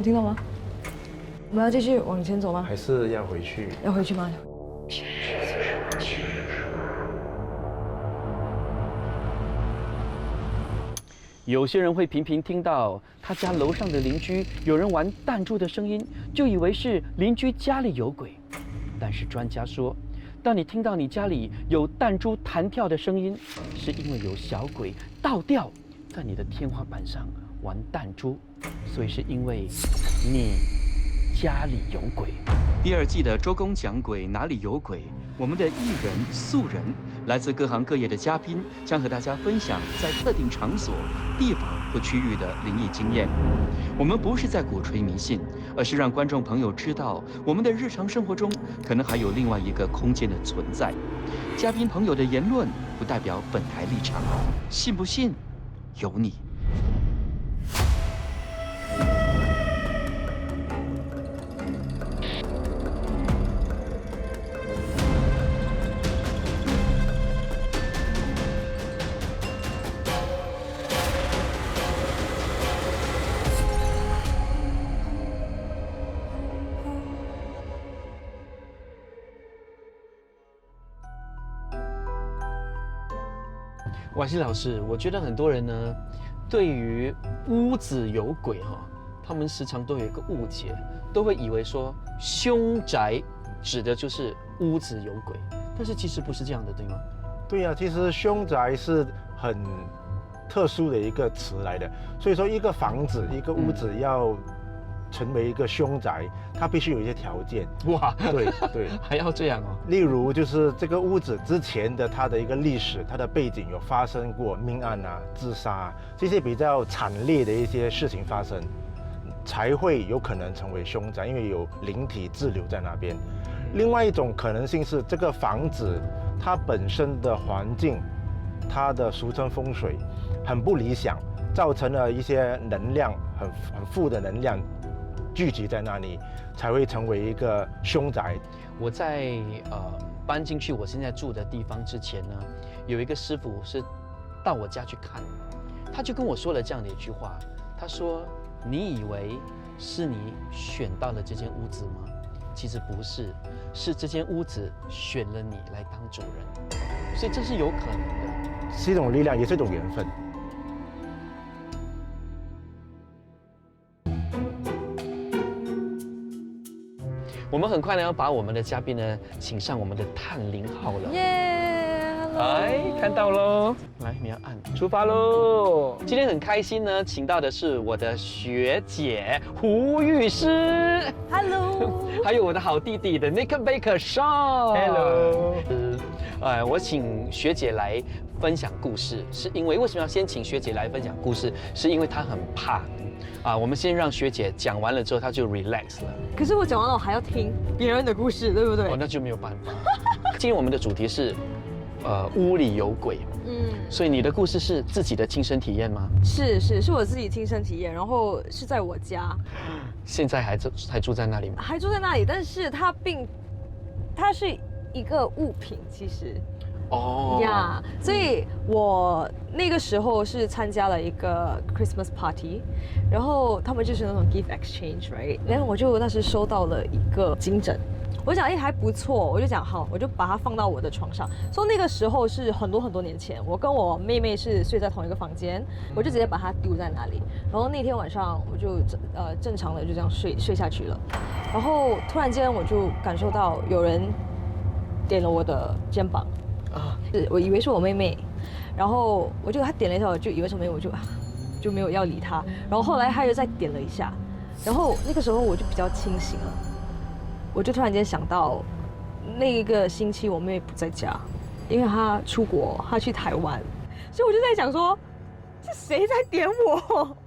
有听到吗？我们要继续往前走吗？还是要回去？要回去吗？有些人会频频听到他家楼上的邻居有人玩弹珠的声音，就以为是邻居家里有鬼。但是专家说，当你听到你家里有弹珠弹跳的声音，是因为有小鬼倒吊在你的天花板上玩弹珠，所以是因为你家里有鬼。第二季的周公讲鬼哪里有鬼？我们的艺人素人，来自各行各业的嘉宾，将和大家分享在特定场所、地方或区域的灵异经验。我们不是在鼓吹迷信，而是让观众朋友知道，我们的日常生活中可能还有另外一个空间的存在。嘉宾朋友的言论不代表本台立场，信不信由你。瓦西老师，我觉得很多人呢，对于屋子有鬼他们时常都有一个误解，都会以为说凶宅指的就是屋子有鬼，但是其实不是这样的，对吗？对呀，其实凶宅是很特殊的一个词来的，所以说一个房子、一个屋子要成为一个凶宅，它必须有一些条件。哇，对，还要这样哦。例如就是这个屋子之前的它的一个历史、它的背景有发生过命案啊、自杀啊这些比较惨烈的一些事情发生，才会有可能成为凶宅，因为有灵体滞留在那边。另外一种可能性是这个房子它本身的环境，它的俗称风水很不理想，造成了一些能量很负的能量聚集在那里，才会成为一个凶宅。我在搬进去我现在住的地方之前呢，有一个师傅是到我家去看，他就跟我说了这样的一句话，他说：“你以为是你选到了这间屋子吗？其实不是，是这间屋子选了你来当主人，所以这是有可能的，是一种力量，也是一种缘分。”我们很快呢要把我们的嘉宾呢请上我们的探灵号了。耶！哎，看到喽！来，你要按，出发喽！今天很开心呢，请到的是我的学姐胡律师 ，Hello， 还有我的好弟弟的 Nick Baker Shaw。Hello。我请学姐来分享故事，是因为为什么要先请学姐来分享故事？是因为她很怕。我们先让学姐讲完了之后，她就 relax 了。可是我讲完了，我还要听别人的故事，对不对？哦，那就没有办法。今天我们的主题是，屋里有鬼。所以你的故事是自己的亲身体验吗？是我自己亲身体验，然后是在我家。现在还住在那里吗？还住在那里，但是它是一个物品，其实。哦呀，所以我那个时候是参加了一个 Christmas party， 然后他们就是那种 gift exchange，right？ 然后我就那时收到了一个金枕，我想还不错，我就讲好，我就把它放到我的床上。所以那个时候是很多年前，我跟我妹妹是睡在同一个房间，我就直接把它丢在那里。然后那天晚上我就正常的就这样睡下去了，然后突然间我就感受到有人点了我的肩膀。我以为是我妹妹，然后她点了一下，我就以为是我妹妹，我就没有要理她。然后后来她又再点了一下，然后那个时候我就比较清醒了，我就突然间想到，那一个星期我妹妹不在家，因为她出国，她去台湾，所以我就在想说，是谁在点我？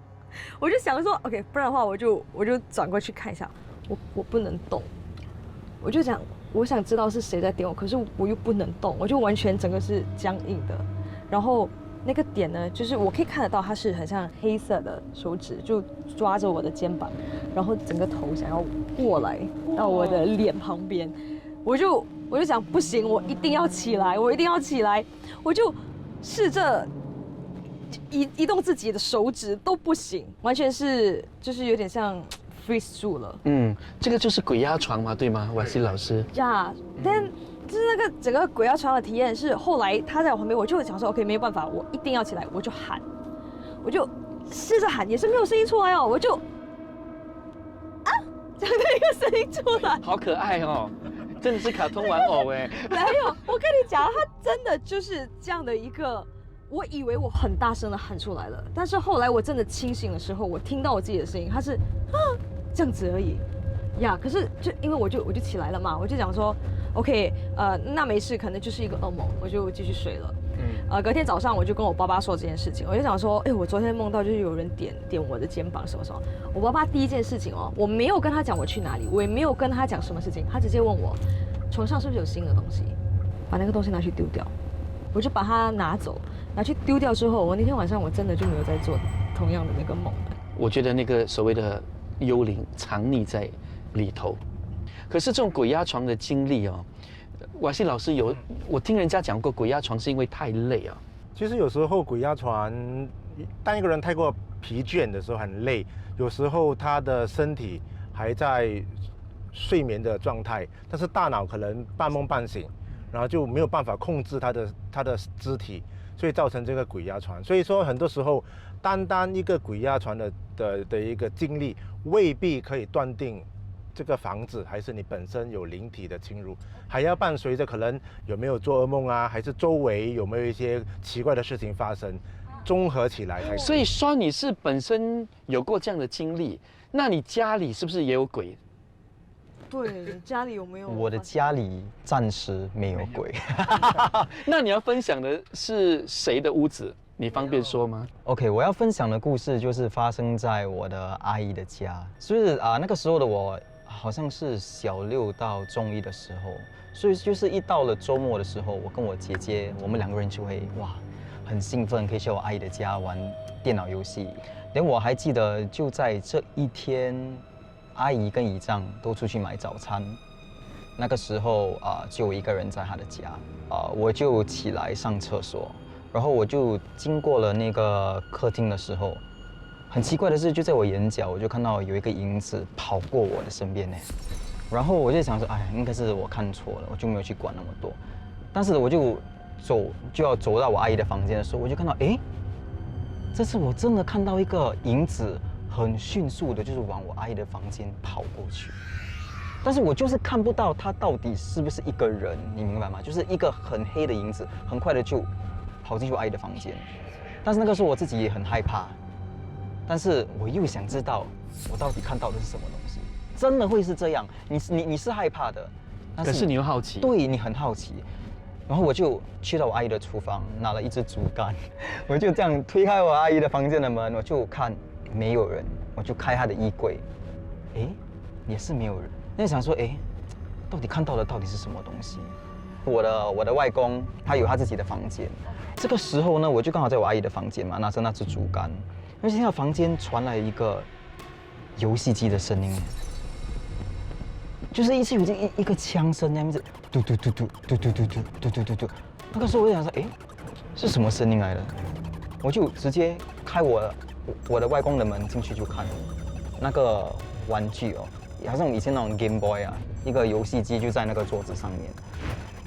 我就想说 ，OK， 不然的话我就转过去看一下，我不能动，我就讲。我想知道是谁在点我，可是我又不能动，我就完全整个是僵硬的。然后那个点呢，就是我可以看得到，它是很像黑色的手指，就抓着我的肩膀，然后整个头想要过来到我的脸旁边。我就想不行，我一定要起来，我就试着移动自己的手指都不行，完全是就是有点像 freeze 住了。这个就是鬼压床嘛，对吗，瓦西老师？呀，但就是那个整个鬼压床的体验是，后来他在我旁边，我就想说 OK 没有办法，我一定要起来，我就喊，我就试着喊，也是没有声音出来哦，我就这样的一个声音出来，好可爱哦，真的是卡通玩偶哎。没有，我跟你讲，他真的就是这样的一个。我以为我很大声的喊出来了，但是后来我真的清醒的时候，我听到我自己的声音，它是这样子而已呀。可是就因为我就起来了嘛，我就讲说 OK， 那没事，可能就是一个噩梦，我就继续睡了。隔天早上我就跟我爸爸说这件事情，我就想说，我昨天梦到就是有人点我的肩膀什么什么。我爸爸第一件事情哦，我没有跟他讲我去哪里，我也没有跟他讲什么事情，他直接问我床上是不是有新的东西，把那个东西拿去丢掉。我就把它拿走，拿去丢掉之后，我那天晚上我真的就没有再做同样的那个梦了。我觉得那个所谓的幽灵藏匿在里头，可是这种鬼压床的经历哦，瓦西老师有，我听人家讲过，鬼压床是因为太累啊。其实有时候鬼压床，当一个人太过疲倦的时候很累，有时候他的身体还在睡眠的状态，但是大脑可能半梦半醒。然后就没有办法控制他的肢体，所以造成这个鬼压床。所以说很多时候，单一个鬼压床的一个经历，未必可以断定这个房子还是你本身有灵体的侵入，还要伴随着可能有没有做噩梦啊，还是周围有没有一些奇怪的事情发生，综合起来才。所以说你是本身有过这样的经历，那你家里是不是也有鬼？对，家里有没有？我的家里暂时没有鬼。那你要分享的是谁的屋子？你方便说吗 ？OK， 我要分享的故事就是发生在我的阿姨的家。就是那个时候的我好像是小6到中1的时候，所以就是一到了周末的时候，我跟我姐姐，我们2个人就会很兴奋，可以去我阿姨的家玩电脑游戏。连我还记得就在这一天。阿姨跟姨丈都出去买早餐，那个时候就我一个人在他的家，我就起来上厕所，然后我就经过了那个客厅的时候，很奇怪的是，就在我眼角，我就看到有一个影子跑过我的身边呢，然后我就想说，应该是我看错了，我就没有去管那么多，但是我就要走到我阿姨的房间的时候，我就看到，这次我真的看到一个影子。很迅速的，就是往我阿姨的房间跑过去，但是我就是看不到他到底是不是一个人，你明白吗？就是一个很黑的影子，很快的就跑进去我阿姨的房间。但是那个时候我自己也很害怕，但是我又想知道我到底看到的是什么东西。真的会是这样？你是害怕的，可是你又好奇。对，你很好奇。然后我就去到我阿姨的厨房，拿了一支竹竿，我就这样推开我阿姨的房间的门，我就看。没有人，我就开他的衣柜，也是没有人。那想说，到底看到的到底是什么东西？我的外公他有他自己的房间，这个时候呢，我就刚好在我阿姨的房间嘛，拿着那支竹竿，而且听到房间传来一个游戏机的声音，就是有一个枪声那样子，嘟嘟嘟嘟嘟嘟嘟嘟嘟嘟嘟嘟。那个时候我就想说，是什么声音来的？我就直接开我的外公的门进去就看那个玩具好像以前那种 Game Boy 一个游戏机就在那个桌子上面。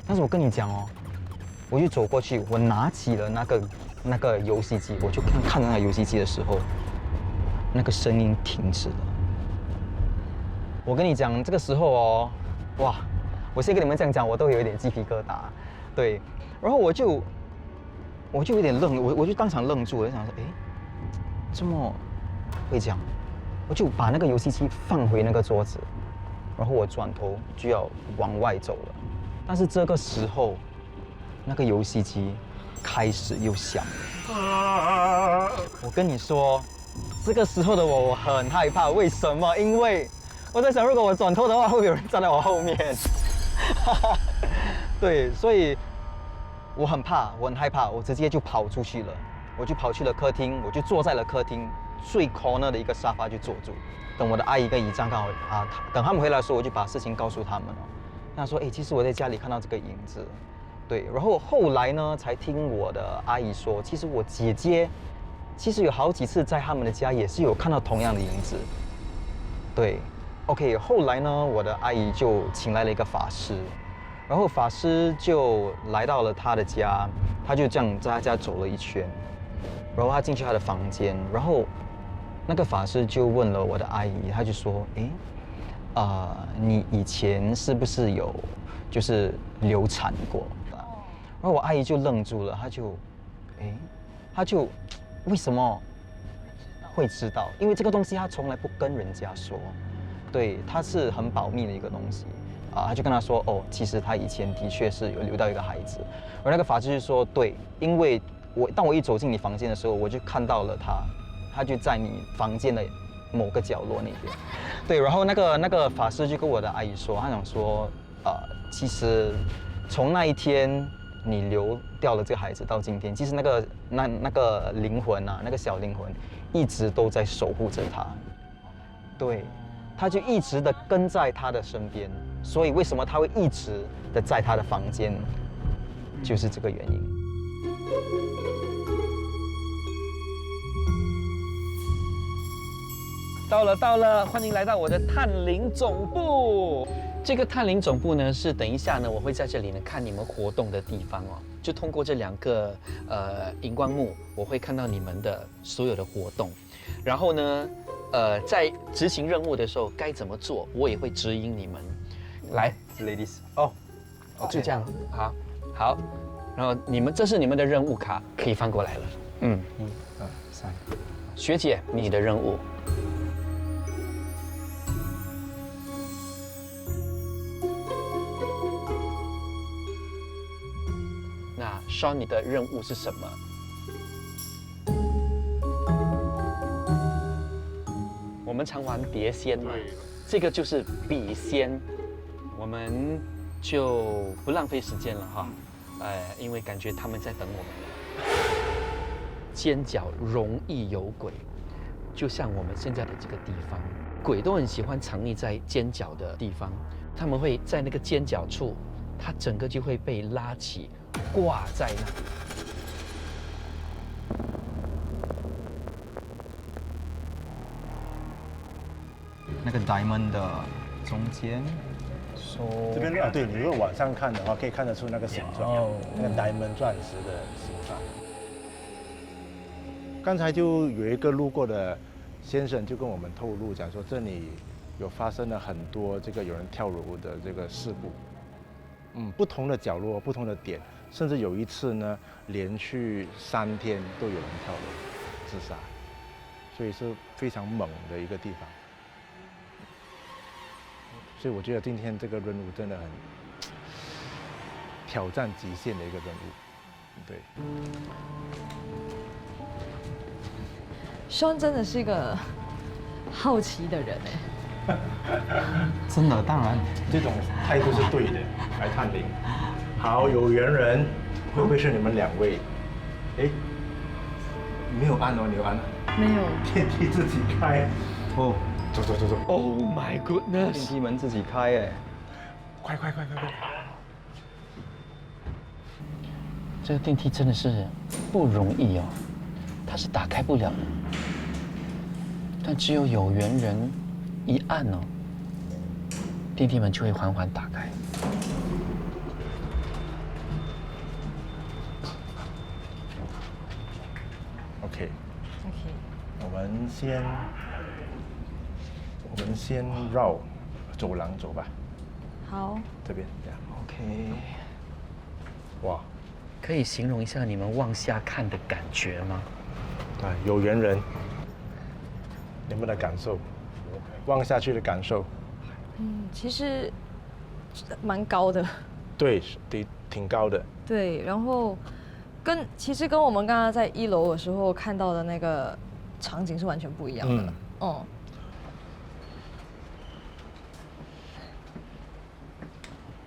但是我跟你讲我就走过去，我拿起了那个游戏机，我就看那个游戏机的时候，那个声音停止了。我跟你讲，这个时候我先跟你们这样讲，我都有一点鸡皮疙瘩。对，然后我就有点愣，我就当场愣住，我就想说，这么会这样，我就把那个游戏机放回那个桌子，然后我转头就要往外走了。但是这个时候，那个游戏机开始又响了。我跟你说，这个时候的我很害怕，为什么？因为我在想，如果我转头的话，会不会有人站在我后面？对，所以我很怕，我很害怕，我直接就跑出去了。我就跑去了客厅，我就坐在了客厅最 corner 的一个沙发就坐住，等我的阿姨跟姨丈刚好等他们回来的时候，我就把事情告诉他们他说，其实我在家里看到这个影子，对，然后后来呢，才听我的阿姨说，其实我姐姐，其实有好几次在他们的家也是有看到同样的影子，对，OK， 后来呢，我的阿姨就请来了一个法师，然后法师就来到了她的家，他就这样在她家走了一圈，然后他进去她的房间，然后那个法师就问了我的阿姨，他就说，你以前是不是有就是流产过？然后我阿姨就愣住了，她就为什么会知道？因为这个东西她从来不跟人家说，对，它是很保密的一个东西他就跟她说，其实她以前的确是有留到一个孩子。而那个法师就说，对，因为当我一走进你房间的时候，我就看到了他就在你房间的某个角落那边。对，然后那个法师就跟我的阿姨说，他想说，其实从那一天你流掉了这个孩子到今天，其实那个灵魂啊，那个小灵魂一直都在守护着他。对，他就一直的跟在他的身边，所以为什么他会一直的在他的房间，就是这个原因。到了，欢迎来到我的探灵总部。这个探灵总部呢，是等一下呢，我会在这里呢看你们活动的地方哦。就通过这2个荧光幕，我会看到你们的所有的活动。然后呢，在执行任务的时候该怎么做，我也会指引你们。来 ，ladies， 就这样，好。然后这是你们的任务卡，可以翻过来了。1、2、3，学姐，你的任务。那Sean，你的任务是什么？我们常玩碟仙嘛，这个就是笔仙，我们就不浪费时间了哈，因为感觉他们在等我们了。尖角容易有鬼，就像我们现在的这个地方，鬼都很喜欢藏匿在尖角的地方，他们会在那个尖角处，它整个就会被拉起，挂在那里。那个 diamond 的中间，这边对，你如果往上看的话，可以看得出那个形状，那个 diamond 钻石的形状。刚才就有一个路过的先生就跟我们透露，讲说这里有发生了很多有人跳楼的这个事故，不同的角落、不同的点，甚至有一次呢，连续3天都有人跳楼自杀，所以是非常猛的一个地方。所以我觉得今天这个任务真的很挑战极限的一个任务，对。Sean 真的是一个好奇的人哎。真的，当然，这种态度是对的，来探灵。好，有缘人，会不会是你们2位？没有按哦，你有按？没有。电梯自己开。走。Oh my goodness！ 电梯门自己开哎，快！这个电梯真的是不容易哦，它是打开不了的，但只有有缘人一按哦，电梯门就会缓缓打开。OK， 我们先绕走廊走吧。好。这边这样。OK。哇，可以形容一下你们往下看的感觉吗？有缘人，你们的感受，望下去的感受。其实蛮高的。对，挺高的。对，然后其实跟我们刚刚在1楼的时候看到的那个场景是完全不一样的。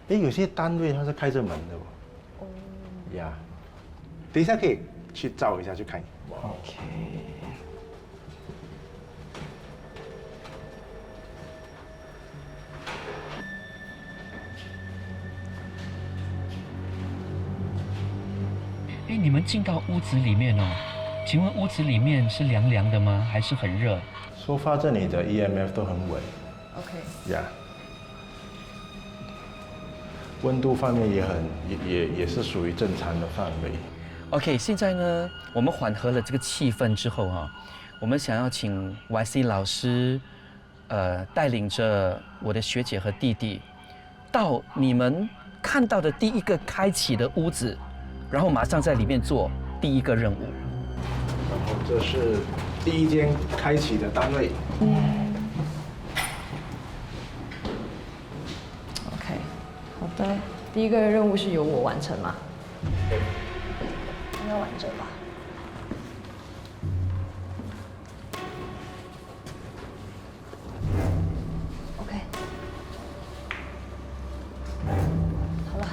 有些单位它是开着门的哦。呀，等一下可以去照一下去看。OK。你们进到屋子里面哦，请问屋子里面是凉凉的吗？还是很热？收发这里的 EMF 都很稳 OK， 呀。温度方面也是属于正常的范围。OK， 现在呢，我们缓和了这个气氛之后哈，我们想要请 YC 老师，带领着我的学姐和弟弟，到你们看到的第一个开启的屋子，然后马上在里面做第一个任务。然后这是第一间开启的单位。OK， 好的，第一个任务是由我完成嘛？应该完成吧。OK， 好了。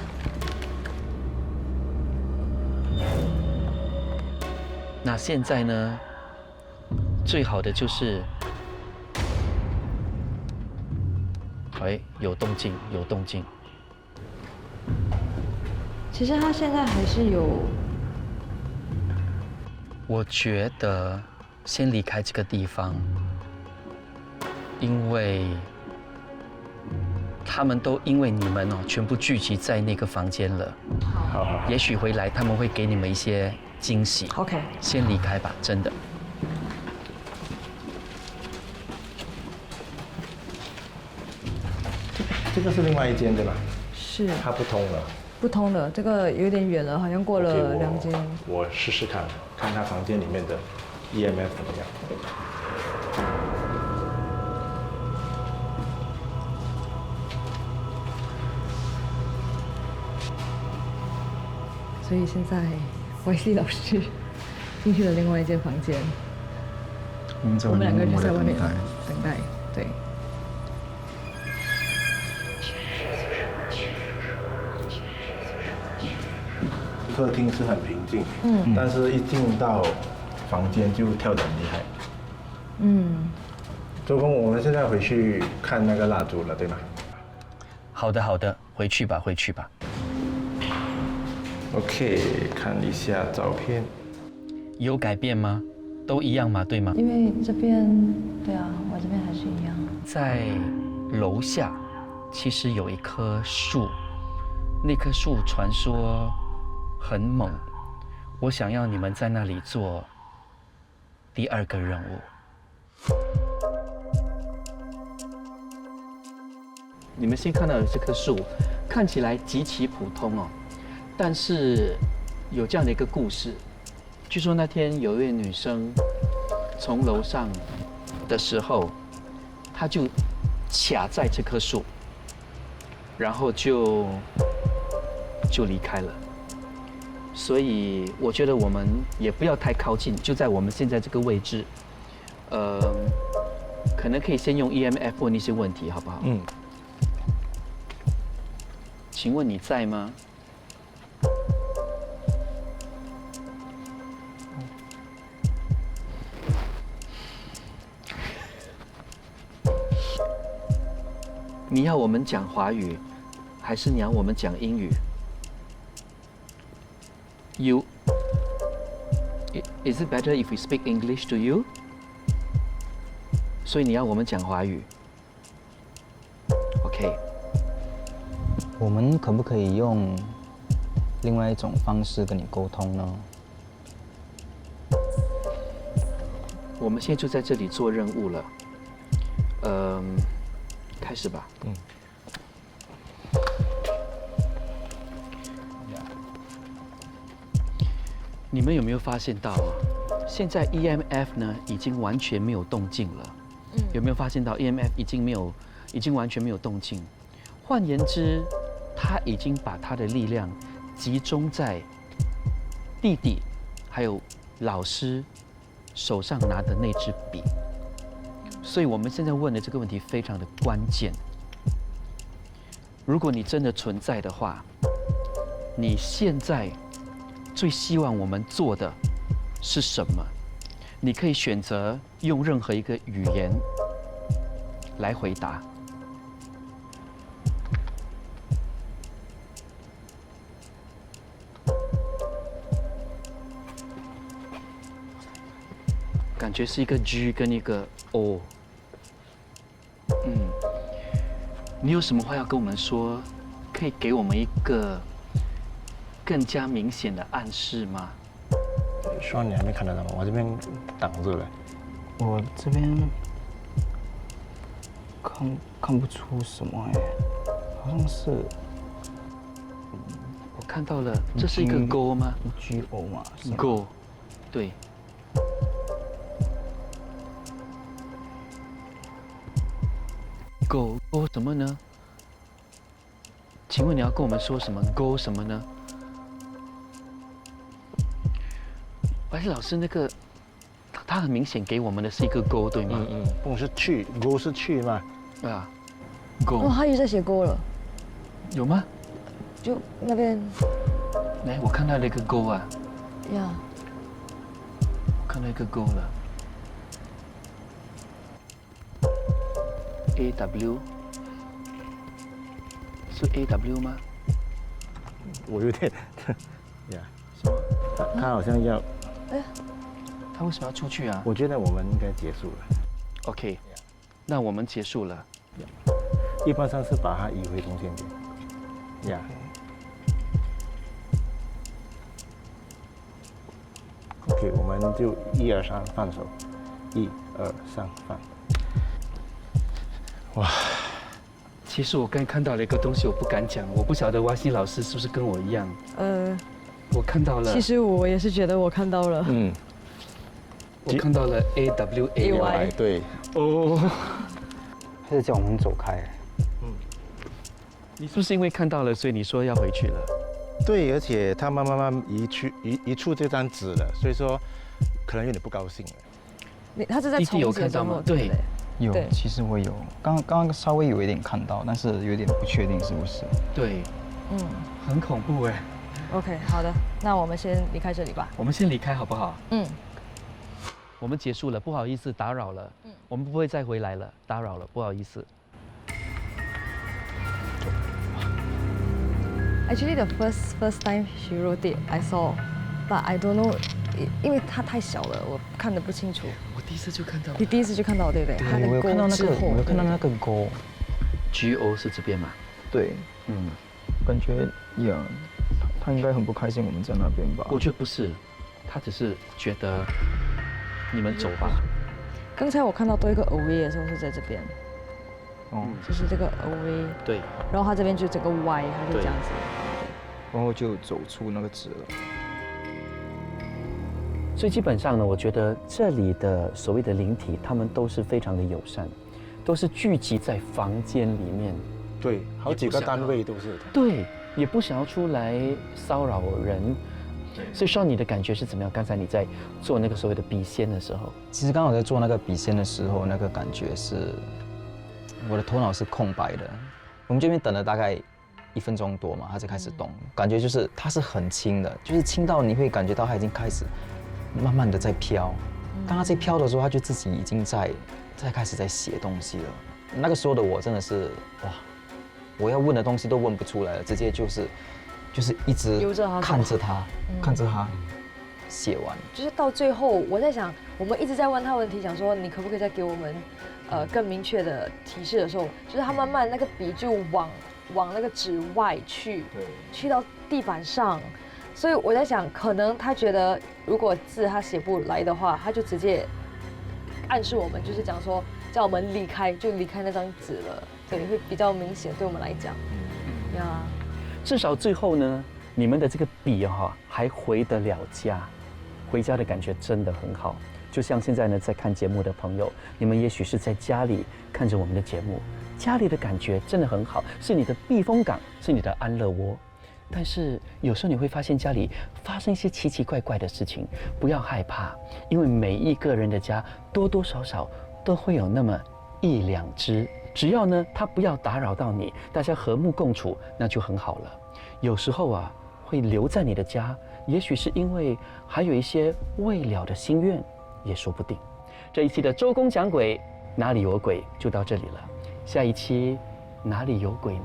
那现在呢，最好的就是，哎，有动静，有动静。其实他现在还是有，我觉得先离开这个地方，因为他们都因为你们全部聚集在那个房间了。好好好。也许回来他们会给你们一些惊喜。OK， 先离开吧，真的。这个是另外一间对吧？是它不通了。不通的，这个有点远了，好像过了 OK，2间。我试试看，看他房间里面的 EMF 怎么样。所以现在 YC 老师进去了另外一间房间，我们两个就在外面等待。对。客厅是很平静，但是一进到房间就跳得很厉害。周公，我们现在回去看那个蜡烛了，对吗？好的，好的，回去吧，回去吧。OK， 看一下照片。有改变吗？都一样吗？对吗？因为这边，对啊，我这边还是一样。在楼下，其实有一棵树，那棵树传说很猛。我想要你们在那里做第二个任务。你们先看到的这棵树，看起来极其普通哦，但是有这样的一个故事。据说那天有一位女生从楼上的时候，她就卡在这棵树，然后就离开了。所以我觉得我们也不要太靠近，就在我们现在这个位置，可能可以先用 EMF 问一些问题，好不好？请问你在吗？你要我们讲华语，还是你要我们讲英语 ？You, is it better if we speak English to you? 所以你要我们讲华语 ？OK。我们可不可以用另外一种方式跟你沟通呢？我们现在就在这里做任务了，开始吧。你们有没有发现到啊？现在 EMF 呢已经完全没有动静了。有没有发现到 EMF 已经完全没有动静？换言之，他已经把他的力量集中在弟弟还有老师手上拿的那支笔。所以我们现在问的这个问题非常的关键。如果你真的存在的话，你现在最希望我们做的是什么？你可以选择用任何一个语言来回答。感觉是一个 G 跟一个哦，你有什么话要跟我们说？可以给我们一个更加明显的暗示吗？说你还没看得到吗？我这边挡住了。我这边看不出什么哎，好像是我看到了，这是一个勾吗 GO 嘛是吗勾，对。勾什么呢？请问你要跟我们说什么？勾什么呢？白老师，那个他很明显给我们的是一个勾，对吗？不是去，勾是去嘛？啊，勾哦，他又在写勾了，有吗？就那边来，我看到了一个勾啊，呀，我看到一个勾了。AW 是 AW 吗？我有点，呀，他好像要，他为什么要出去啊我觉得我们应该结束了。 ？OK，那我们结束了。一般上是把它移回中线点。呀。OK， 我们就1、2、3放手，1、2、3放。哇！其实我刚看到了一个东西，我不敢讲，我不晓得瓦西老师是不是跟我一样。我看到了。其实我也是觉得我看到了。我看到了 AWAY。对。哦。他是叫我们走开。你是不是因为看到了，所以你说要回去了？对，而且他慢慢移出这张纸了，所以说可能有点不高兴了。他是在重有看到吗？对。有对，其实我有，刚刚稍微有一点看到，但是有点不确定是不是。对，很恐怖哎。OK， 好的，那我们先离开这里吧。我们先离开好不好？我们结束了，不好意思打扰了。我们不会再回来了，打扰了，不好意思。Actually, the first time she wrote it, I saw, but I don't know, 因为它太小了，我看得不清楚。我第一次就看到。你第一次就看到对不对？它的我有看到那个，我有看到那个勾。GO 是这边嘛？对，感觉呀，他应该很不开心我们在那边吧？我觉得不是，他只是觉得你们走吧。刚才我看到多一个 away 的时候是在这边，就是这个 away，对，然后它这边就整个 Y，它就这样子，然后就走出那个纸了。所以基本上呢，我觉得这里的所谓的灵体，他们都是非常的友善，都是聚集在房间里面。对，好几个单位都是。对，也不想要出来骚扰人。所以，你的感觉是怎么样？刚才你在做那个所谓的笔仙的时候，其实刚好在做那个笔仙的时候，那个感觉是我的头脑是空白的。我们这边等了大概1分钟多嘛，它才开始动，感觉就是它是很轻的，就是轻到你会感觉到它已经开始慢慢的在飘。当它在飘的时候，它就自己已经在开始在写东西了。那个时候的我真的是哇，我要问的东西都问不出来了，直接就是一直看着它，看着它写完。就是到最后，我在想，我们一直在问他问题，想说你可不可以再给我们更明确的提示的时候，就是他慢慢那个笔就往那个纸外去，去到地板上。所以我在想，可能他觉得如果字他写不来的话，他就直接暗示我们，就是讲说叫我们离开，就离开那张纸了。对，会比较明显，对我们来讲。呀。至少最后呢，你们的这个笔还回得了家，回家的感觉真的很好。就像现在呢，在看节目的朋友，你们也许是在家里看着我们的节目，家里的感觉真的很好，是你的避风港，是你的安乐窝。但是有时候你会发现家里发生一些奇奇怪怪的事情，不要害怕，因为每一个人的家多多少少都会有那么1、2只。只要呢，他不要打扰到你，大家和睦共处，那就很好了。有时候啊，会留在你的家，也许是因为还有一些未了的心愿，也说不定。这一期的周公讲鬼，哪里有鬼就到这里了。下一期哪里有鬼呢？